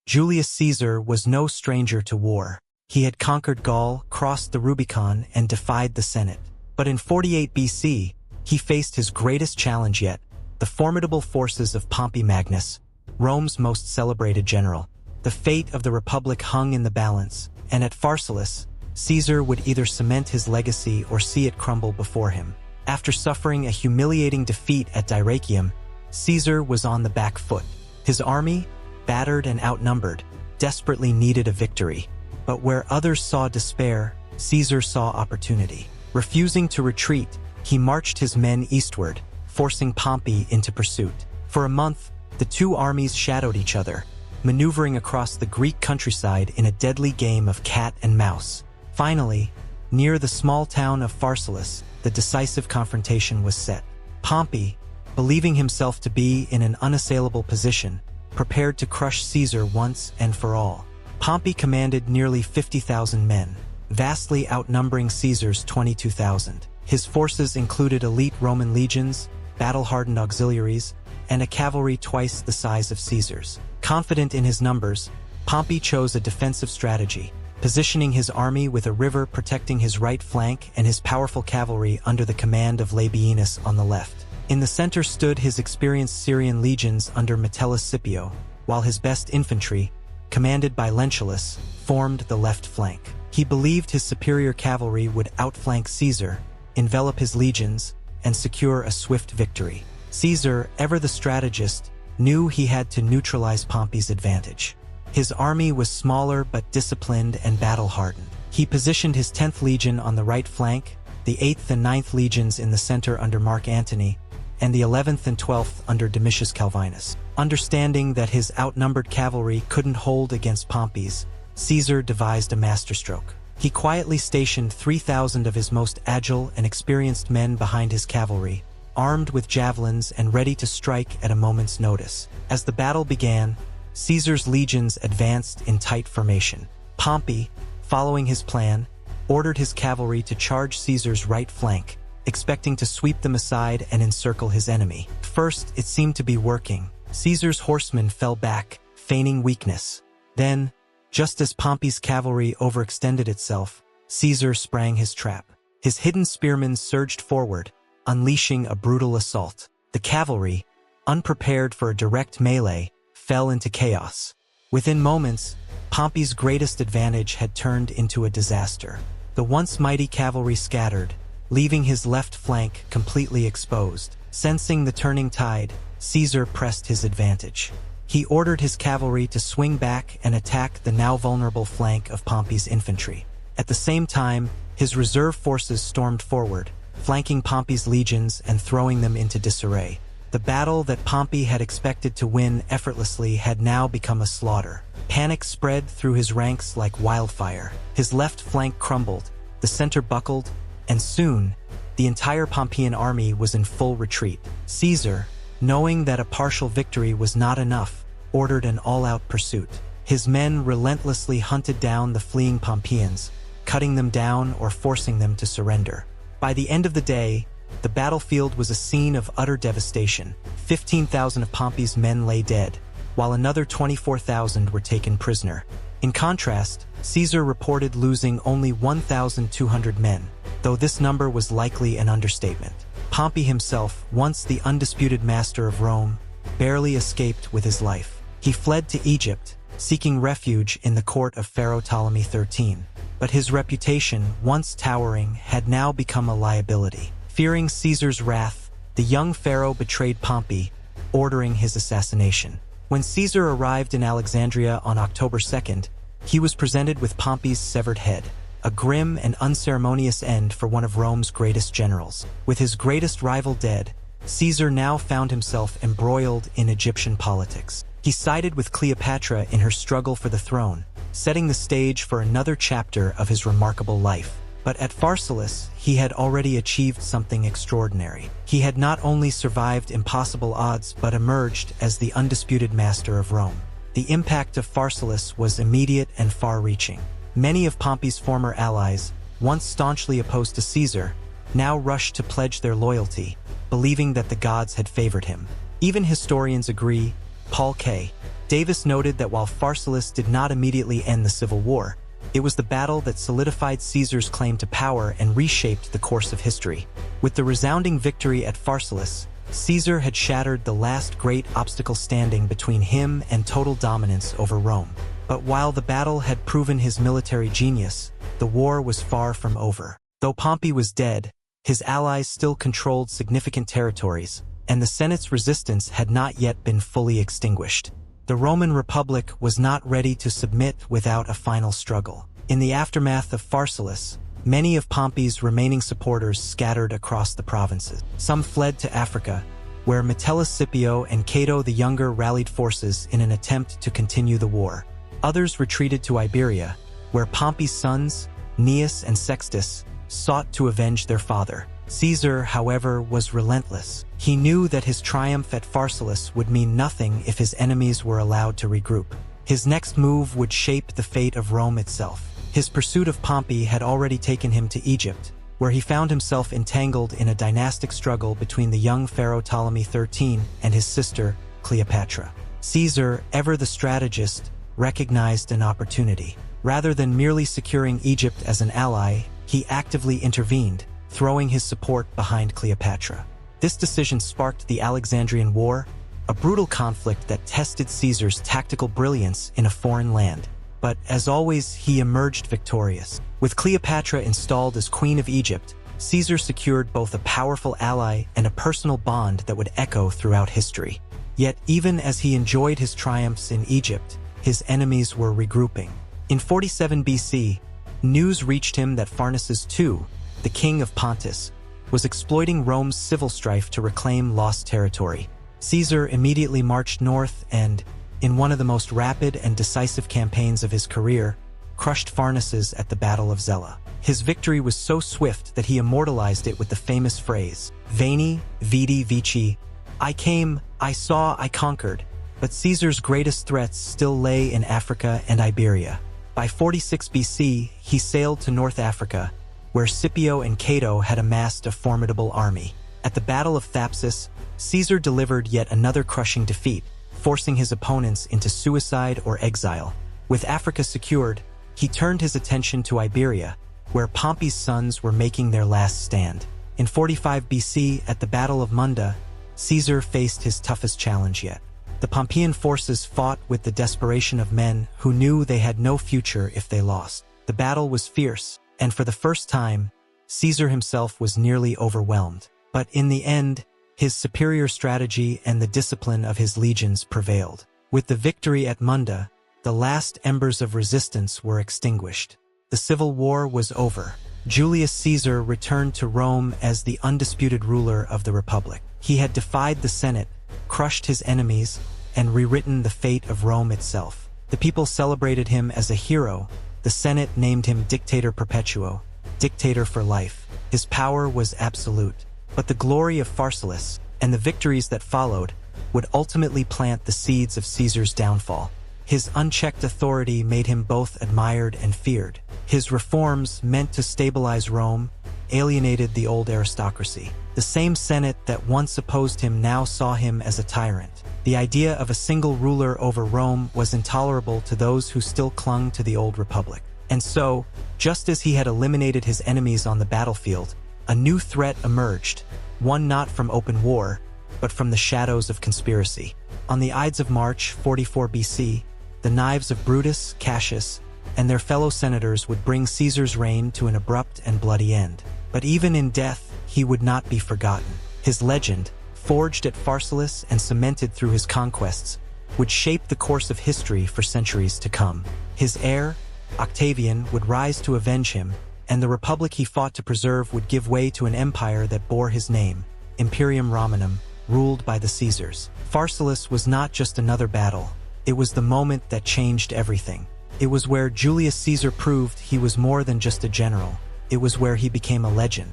Julius Caesar was no stranger to war. He had conquered Gaul, crossed the Rubicon, and defied the Senate. But in 48 BC, he faced his greatest challenge yet, the formidable forces of Pompey Magnus, Rome's most celebrated general. The fate of the Republic hung in the balance, and at Pharsalus, Caesar would either cement his legacy or see it crumble before him. After suffering a humiliating defeat at Dyrrachium, Caesar was on the back foot. His army, battered and outnumbered, desperately needed a victory. But where others saw despair, Caesar saw opportunity. Refusing to retreat, he marched his men eastward, forcing Pompey into pursuit. For a month, the two armies shadowed each other, maneuvering across the Greek countryside in a deadly game of cat and mouse. Finally, near the small town of Pharsalus, the decisive confrontation was set. Pompey, believing himself to be in an unassailable position, prepared to crush Caesar once and for all. Pompey commanded nearly 50,000 men, vastly outnumbering Caesar's 22,000. His forces included elite Roman legions, battle-hardened auxiliaries, and a cavalry twice the size of Caesar's. Confident in his numbers, Pompey chose a defensive strategy, positioning his army with a river protecting his right flank and his powerful cavalry under the command of Labienus on the left. In the center stood his experienced Syrian legions under Metellus Scipio, while his best infantry, commanded by Lentulus, formed the left flank. He believed his superior cavalry would outflank Caesar, envelop his legions, and secure a swift victory. Caesar, ever the strategist, knew he had to neutralize Pompey's advantage. His army was smaller but disciplined and battle-hardened. He positioned his 10th Legion on the right flank, the 8th and 9th Legions in the center under Mark Antony, and the 11th and 12th under Domitius Calvinus. Understanding that his outnumbered cavalry couldn't hold against Pompey's, Caesar devised a masterstroke. He quietly stationed 3,000 of his most agile and experienced men behind his cavalry, armed with javelins and ready to strike at a moment's notice. As the battle began, Caesar's legions advanced in tight formation. Pompey, following his plan, ordered his cavalry to charge Caesar's right flank, expecting to sweep them aside and encircle his enemy. First, it seemed to be working. Caesar's horsemen fell back, feigning weakness. Then, just as Pompey's cavalry overextended itself, Caesar sprang his trap. His hidden spearmen surged forward, unleashing a brutal assault. The cavalry, unprepared for a direct melee, fell into chaos. Within moments, Pompey's greatest advantage had turned into a disaster. The once mighty cavalry scattered, leaving his left flank completely exposed. Sensing the turning tide, Caesar pressed his advantage. He ordered his cavalry to swing back and attack the now vulnerable flank of Pompey's infantry. At the same time, his reserve forces stormed forward, flanking Pompey's legions and throwing them into disarray. The battle that Pompey had expected to win effortlessly had now become a slaughter. Panic spread through his ranks like wildfire. His left flank crumbled, the center buckled, and soon, the entire Pompeian army was in full retreat. Caesar, knowing that a partial victory was not enough, ordered an all-out pursuit. His men relentlessly hunted down the fleeing Pompeians, cutting them down or forcing them to surrender. By the end of the day, the battlefield was a scene of utter devastation. 15,000 of Pompey's men lay dead, while another 24,000 were taken prisoner. In contrast, Caesar reported losing only 1,200 men, though this number was likely an understatement. Pompey himself, once the undisputed master of Rome, barely escaped with his life. He fled to Egypt, seeking refuge in the court of Pharaoh Ptolemy XIII. But his reputation, once towering, had now become a liability. Fearing Caesar's wrath, the young pharaoh betrayed Pompey, ordering his assassination. When Caesar arrived in Alexandria on October 2nd, he was presented with Pompey's severed head, a grim and unceremonious end for one of Rome's greatest generals. With his greatest rival dead, Caesar now found himself embroiled in Egyptian politics. He sided with Cleopatra in her struggle for the throne, setting the stage for another chapter of his remarkable life. But at Pharsalus, he had already achieved something extraordinary. He had not only survived impossible odds but emerged as the undisputed master of Rome. The impact of Pharsalus was immediate and far-reaching. Many of Pompey's former allies, once staunchly opposed to Caesar, now rushed to pledge their loyalty, believing that the gods had favored him. Even historians agree, Paul K. Davis noted that while Pharsalus did not immediately end the civil war, it was the battle that solidified Caesar's claim to power and reshaped the course of history. With the resounding victory at Pharsalus, Caesar had shattered the last great obstacle standing between him and total dominance over Rome. But while the battle had proven his military genius, the war was far from over. Though Pompey was dead, his allies still controlled significant territories, and the Senate's resistance had not yet been fully extinguished. The Roman Republic was not ready to submit without a final struggle. In the aftermath of Pharsalus, many of Pompey's remaining supporters scattered across the provinces. Some fled to Africa, where Metellus Scipio and Cato the Younger rallied forces in an attempt to continue the war. Others retreated to Iberia, where Pompey's sons, Cneius and Sextus, sought to avenge their father. Caesar, however, was relentless. He knew that his triumph at Pharsalus would mean nothing if his enemies were allowed to regroup. His next move would shape the fate of Rome itself. His pursuit of Pompey had already taken him to Egypt, where he found himself entangled in a dynastic struggle between the young pharaoh Ptolemy XIII and his sister, Cleopatra. Caesar, ever the strategist, recognized an opportunity. Rather than merely securing Egypt as an ally, he actively intervened, throwing his support behind Cleopatra. This decision sparked the Alexandrian War, a brutal conflict that tested Caesar's tactical brilliance in a foreign land. But as always, he emerged victorious. With Cleopatra installed as Queen of Egypt, Caesar secured both a powerful ally and a personal bond that would echo throughout history. Yet even as he enjoyed his triumphs in Egypt, his enemies were regrouping. In 47 BC, news reached him that Pharnaces II, the king of Pontus, was exploiting Rome's civil strife to reclaim lost territory. Caesar immediately marched north and, in one of the most rapid and decisive campaigns of his career, crushed Pharnaces at the Battle of Zela. His victory was so swift that he immortalized it with the famous phrase, Veni, Vidi, Vici, I came, I saw, I conquered. But Caesar's greatest threats still lay in Africa and Iberia. By 46 BC, he sailed to North Africa, where Scipio and Cato had amassed a formidable army. At the Battle of Thapsus, Caesar delivered yet another crushing defeat, forcing his opponents into suicide or exile. With Africa secured, he turned his attention to Iberia, where Pompey's sons were making their last stand. In 45 BC, at the Battle of Munda, Caesar faced his toughest challenge yet. The Pompeian forces fought with the desperation of men who knew they had no future if they lost. The battle was fierce, and for the first time, Caesar himself was nearly overwhelmed. But in the end, his superior strategy and the discipline of his legions prevailed. With the victory at Munda, the last embers of resistance were extinguished. The civil war was over. Julius Caesar returned to Rome as the undisputed ruler of the Republic. He had defied the Senate, crushed his enemies, and rewritten the fate of Rome itself. The people celebrated him as a hero. The Senate named him Dictator Perpetuo, dictator for life. His power was absolute. But the glory of Pharsalus, and the victories that followed, would ultimately plant the seeds of Caesar's downfall. His unchecked authority made him both admired and feared. His reforms, meant to stabilize Rome, alienated the old aristocracy. The same Senate that once opposed him now saw him as a tyrant. The idea of a single ruler over Rome was intolerable to those who still clung to the old republic. And so, just as he had eliminated his enemies on the battlefield, a new threat emerged, one not from open war, but from the shadows of conspiracy. On the Ides of March, 44 BC, the knives of Brutus, Cassius, and their fellow senators would bring Caesar's reign to an abrupt and bloody end. But even in death, he would not be forgotten. His legend, forged at Pharsalus and cemented through his conquests, would shape the course of history for centuries to come. His heir, Octavian, would rise to avenge him, and the republic he fought to preserve would give way to an empire that bore his name, Imperium Romanum, ruled by the Caesars. Pharsalus was not just another battle. It was the moment that changed everything. It was where Julius Caesar proved he was more than just a general. It was where he became a legend.